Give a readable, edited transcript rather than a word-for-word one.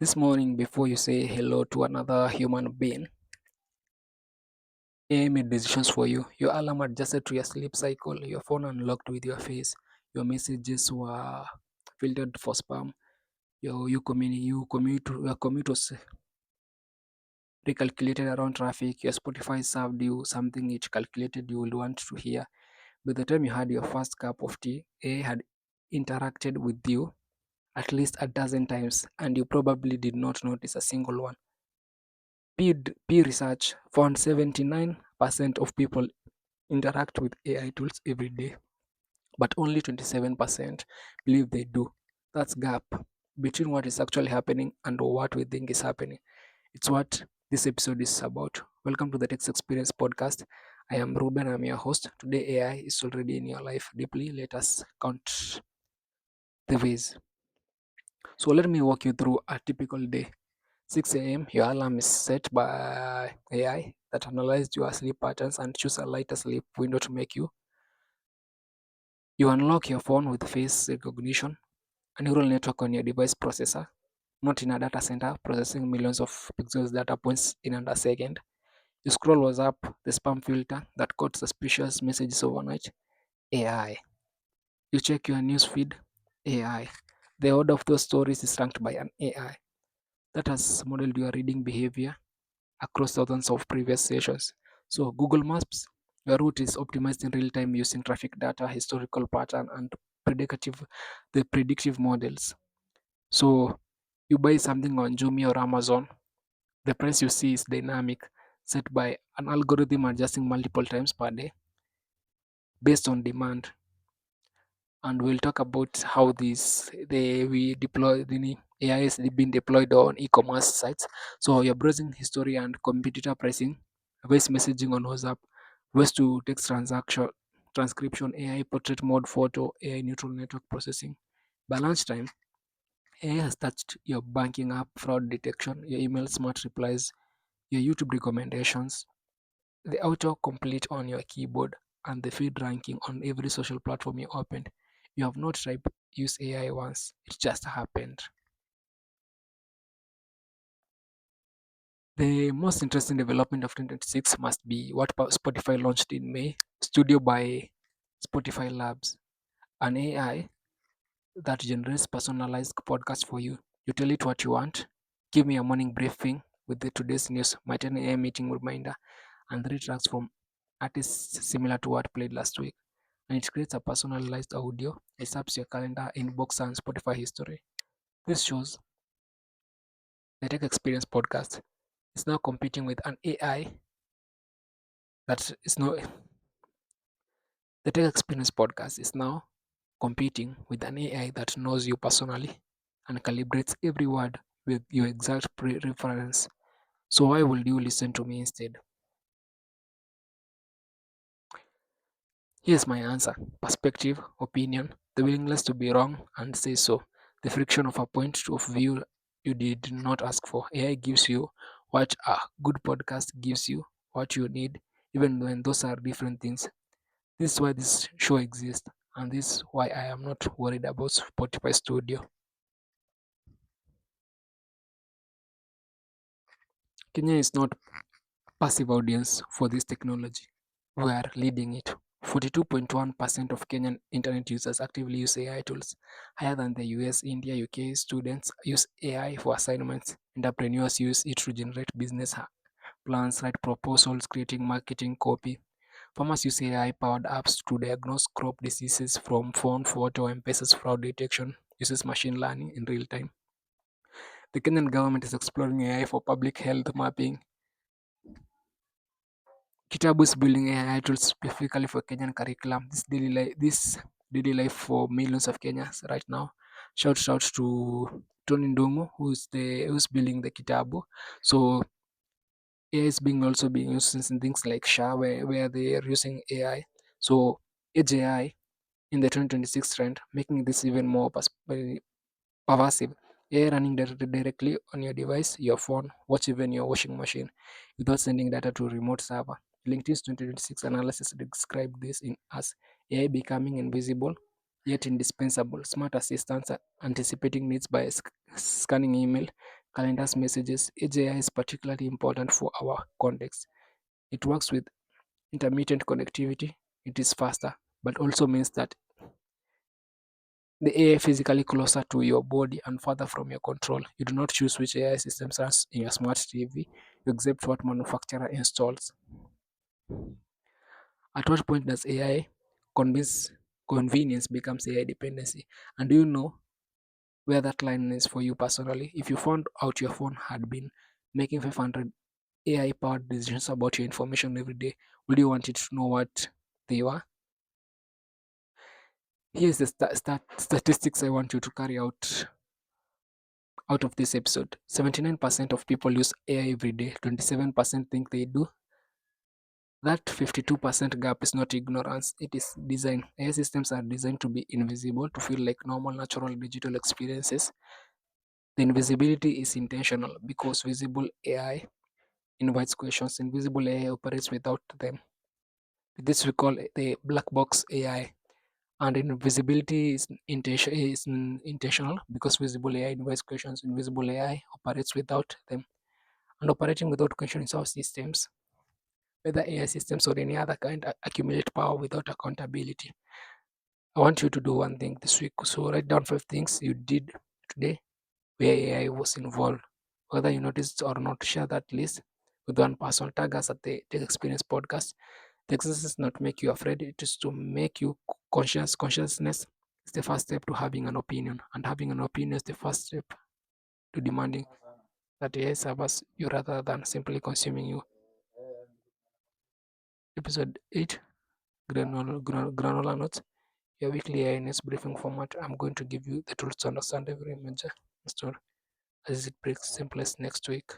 This morning, before you say hello to another human being, AI made decisions for you. Your alarm adjusted to your sleep cycle, your phone unlocked with your face, your messages were filtered for spam, your commute was recalculated around traffic, your Spotify served you something it calculated you would want to hear. By the time you had your first cup of tea, AI had interacted with you at least a dozen times, and you probably did not notice a single one. Pew Research found 79% of people interact with AI tools every day, but only 27% believe they do. That's gap between what is actually happening and what we think is happening. It's what this episode is about. Welcome to the Text Experience podcast. I am Ruben, I'm your host. Today AI is already in your life deeply. Let us count the ways. So let me walk you through a typical day. 6 a.m., your alarm is set by AI that analyzes your sleep patterns and choose a lighter sleep window to make you. You unlock your phone with face recognition, a neural network on your device processor, not in a data center processing millions of pixels data points in under a second. You scroll WhatsApp, the spam filter that caught suspicious messages overnight, AI. You check your news feed, AI. The order of those stories is ranked by an AI that has modeled your reading behavior across thousands of previous sessions. So Google Maps, your route is optimized in real time using traffic data, historical pattern, and predictive models. So you buy something on Jumia or Amazon, the price you see is dynamic, set by an algorithm adjusting multiple times per day based on demand. And we'll talk about how these they we deploy the AI is being deployed on e-commerce sites. So your browsing history and competitor pricing, voice messaging on WhatsApp, voice to text transaction transcription, AI portrait mode, photo, AI neutral network processing. By lunchtime, AI has touched your banking app, fraud detection, your email smart replies, your YouTube recommendations, the auto complete on your keyboard, and the feed ranking on every social platform you opened. You have not tried use AI once, it just happened. The most interesting development of 2026 must be what Spotify launched in May, Studio by Spotify Labs, an AI that generates personalized podcasts for you. You tell it what you want. Give me a morning briefing with the today's news, my 10 a.m. meeting reminder, and 3 tracks from artists similar to what played last week. And it creates a personalized audio. It saps your calendar, inbox, and Spotify history. This shows the Tech Experience podcast is now competing with an AI that is no the Tech Experience podcast is now competing with an AI that knows you personally and calibrates every word with your exact reference. So why would you listen to me instead? Here's my answer: perspective, opinion, the willingness to be wrong and say so, the friction of a point of view you did not ask for. AI gives you what a good podcast gives you, what you need, even when those are different things. This is why this show exists, and this is why I am not worried about Spotify Studio. Kenya is not passive audience for this technology. We are leading it. 42.1% of Kenyan internet users actively use AI tools, higher than the US, India, UK. Students use AI for assignments. Entrepreneurs use it to generate business plans, write proposals, creating marketing copy. Farmers use AI-powered apps to diagnose crop diseases from phone, photo, and pests fraud detection. Uses machine learning in real time. The Kenyan government is exploring AI for public health mapping. Kitabu is building AI tools specifically for Kenyan curriculum. This daily life for millions of Kenyans right now. Shout out to Tony Ndungu, who's building the Kitabu. So AI is being also being used in things like SHA, where they are using AI. So Edge AI in the 2026 trend, making this even more pervasive. AI running directly on your device, your phone, watch even your washing machine without sending data to a remote server. LinkedIn's 2026 analysis described this as AI becoming invisible yet indispensable. Smart assistants are anticipating needs by scanning email, calendars, messages. Edge AI is particularly important for our context. It works with intermittent connectivity. It is faster, but also means that the AI physically closer to your body and further from your control. You do not choose which AI systems are in your smart TV. You accept what manufacturer installs. At what point does AI convince convenience becomes AI dependency? And do you know where that line is for you personally? If you found out your phone had been making 500 AI powered decisions about your information every day, would you want it to know what they were? Here's the statistics I want you to carry out of this episode. 79% of people use AI every day, 27% think they do. That 52% gap is not ignorance, it is design. AI systems are designed to be invisible, to feel like normal, natural digital experiences. The invisibility is intentional because visible AI invites questions, invisible AI operates without them. This we call the black box AI. And invisibility is intentional because visible AI invites questions, invisible AI operates without them. And operating without question is how systems, whether AI systems or any other kind, accumulate power without accountability. I want you to do one thing this week. So write down 5 things you did today where AI was involved. Whether you noticed or not, share that list with one person. Tag us at the Tech Experience Podcast. The exercise is not to make you afraid, it is to make you conscious. Consciousness is the first step to having an opinion, and having an opinion is the first step to demanding that AI serves you rather than simply consuming you. Episode 8, Granular Notes, your weekly AI news briefing format. I'm going to give you the tools to understand every major story as it breaks simplest next week.